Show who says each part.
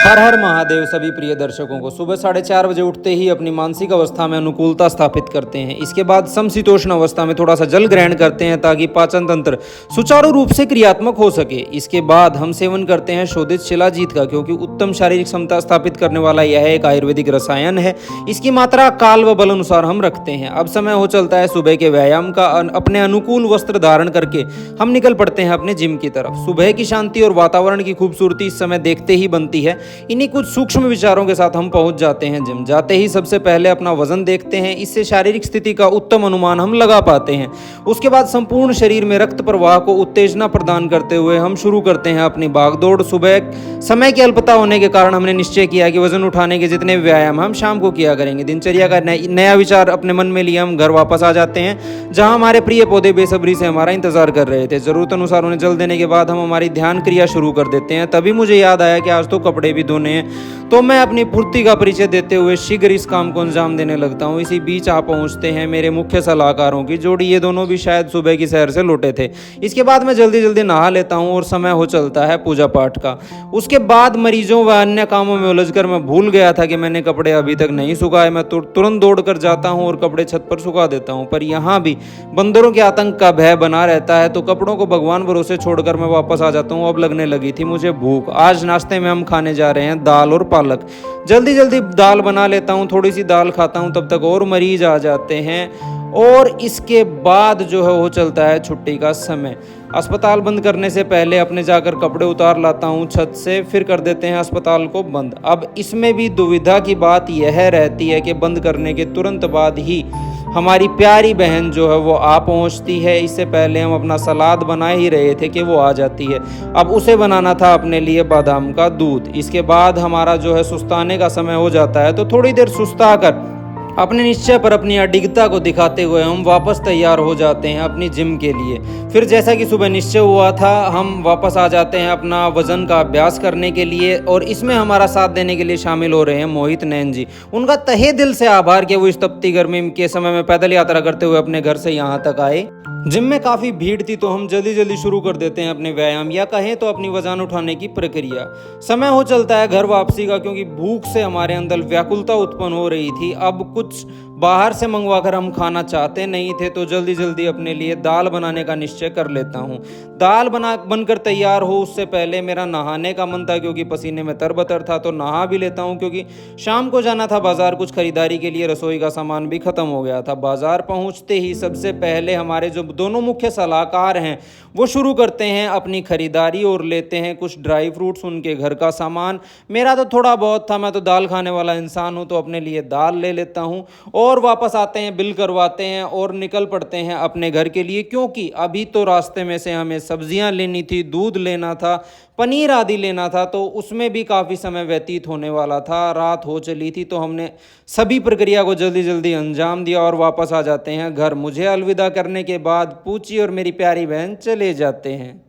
Speaker 1: हर हर महादेव सभी प्रिय दर्शकों को सुबह 4:30 बजे उठते ही अपनी मानसिक अवस्था में अनुकूलता स्थापित करते हैं। इसके बाद समशीतोष्ण अवस्था में थोड़ा सा जल ग्रहण करते हैं ताकि पाचन तंत्र सुचारू रूप से क्रियात्मक हो सके। इसके बाद हम सेवन करते हैं शोधित शिलाजीत का, क्योंकि उत्तम शारीरिक क्षमता स्थापित करने वाला यह एक आयुर्वेदिक रसायन है। इसकी मात्रा काल व बल अनुसार हम रखते हैं। अब समय हो चलता है सुबह के व्यायाम का। अपने अनुकूल वस्त्र धारण करके हम निकल पड़ते हैं अपने जिम की तरफ। सुबह की शांति और वातावरण की खूबसूरती इस समय देखते ही बनती है। इन्हीं कुछ सूक्ष्म विचारों के साथ हम पहुंच जाते हैं जिम। जाते ही सबसे पहले अपना वजन देखते हैं। इससे शारीरिक स्थिति का उत्तम अनुमान हम लगा पाते हैं। उसके बाद संपूर्ण शरीर में रक्त प्रवाह को उत्तेजना प्रदान करते हुए हम शुरू करते हैं अपनी भागदौड़। सुबह समय की अल्पता होने के कारण हमने निश्चय किया कि वजन उठाने के जितने व्यायाम हम शाम को किया करेंगे। दिनचर्या का नया विचार अपने मन में लिए हम घर वापस आ जाते हैं, जहां हमारे प्रिय पौधे बेसब्री से हमारा इंतजार कर रहे थे। जरूरत अनुसार उन्हें जल देने के बाद हम हमारी ध्यान क्रिया शुरू कर देते हैं। तभी मुझे याद आया कि आज तो कपड़े भी धोने हैं, तो मैं अपनी फुर्ती का परिचय देते हुए शीघ्र इस काम को अंजाम देने लगता हूँ। इसी बीच आ पहुंचते हैं मेरे मुख्य सलाहकारों की जोड़ी। ये दोनों भी शायद सुबह की सैर से लौटे थे। इसके बाद मैं जल्दी जल्दी नहा लेता हूँ और समय हो चलता है पूजा पाठ का। उसके बाद मरीजों व अन्य कामों में उलझकर मैं भूल गया था कि मैंने कपड़े अभी तक नहीं सुखाए। मैं तुरंत दौड़ कर जाता हूँ और कपड़े छत पर सुखा देता हूँ, पर यहाँ भी बंदरों के आतंक का भय बना रहता है, तो कपड़ों को भगवान भरोसे छोड़कर मैं वापस आ जाता हूँ। अब लगने लगी थी मुझे भूख। आज नाश्ते में हम खाने जा रहे हैं दाल और पालक। जल्दी जल्दी दाल बना लेता हूँ, थोड़ी सी दाल खाता हूँ, तब तक और मरीज आ जाते हैं। और इसके बाद जो है वो चलता है छुट्टी का समय। अस्पताल बंद करने से पहले अपने जाकर कपड़े उतार लाता हूँ छत से, फिर कर देते हैं अस्पताल को बंद। अब इसमें भी दुविधा की बात यह रहती है कि बंद करने के तुरंत बाद ही हमारी प्यारी बहन जो है वो आ पहुंचती है। इससे पहले हम अपना सलाद बना ही रहे थे कि वो आ जाती है। अब उसे बनाना था अपने लिए बादाम का दूध। इसके बाद हमारा जो है सुस्ताने का समय हो जाता है, तो थोड़ी देर सुस्ता कर अपने निश्चय पर अपनी अडिगता को दिखाते हुए हम वापस तैयार हो जाते हैं अपनी जिम के लिए। फिर जैसा कि सुबह निश्चय हुआ था, हम वापस आ जाते हैं अपना वजन का अभ्यास करने के लिए। और इसमें हमारा साथ देने के लिए शामिल हो रहे हैं मोहित नैन जी। उनका तहे दिल से आभार कि वो इस तपती गर्मी के समय में पैदल यात्रा करते हुए अपने घर से यहाँ तक आए। जिम में काफ़ी भीड़ थी, तो हम जल्दी जल्दी शुरू कर देते हैं अपने व्यायाम, या कहें तो अपनी वजन उठाने की प्रक्रिया। समय हो चलता है घर वापसी का, क्योंकि भूख से हमारे अंदर व्याकुलता उत्पन्न हो रही थी। अब कुछ बाहर से मंगवाकर हम खाना चाहते नहीं थे, तो जल्दी जल्दी अपने लिए दाल बनाने का निश्चय कर लेता हूँ। दाल बनकर तैयार हो उससे पहले मेरा नहाने का मन था, क्योंकि पसीने में तरबतर था, तो नहा भी लेता हूँ, क्योंकि शाम को जाना था बाजार कुछ खरीदारी के लिए। रसोई का सामान भी खत्म हो गया था। बाजार पहुँचते ही सबसे पहले हमारे जो दोनों मुख्य सलाहकार हैं वो शुरू करते हैं अपनी खरीदारी और लेते हैं कुछ ड्राई फ्रूट्स, उनके घर का सामान। मेरा तो थोड़ा बहुत था, मैं तो दाल खाने वाला इंसान हूँ, तो अपने लिए दाल ले लेता हूँ और वापस आते हैं, बिल करवाते हैं और निकल पड़ते हैं अपने घर के लिए। क्योंकि अभी तो रास्ते में से हमें सब्जियां लेनी थी, दूध लेना था, पनीर आदि लेना था, तो उसमें भी काफ़ी समय व्यतीत होने वाला था। रात हो चली थी, तो हमने सभी प्रक्रिया को जल्दी जल्दी अंजाम दिया और वापस आ जाते हैं घर। मुझे अलविदा करने के बाद पूची और मेरी प्यारी बहन चले जाते हैं।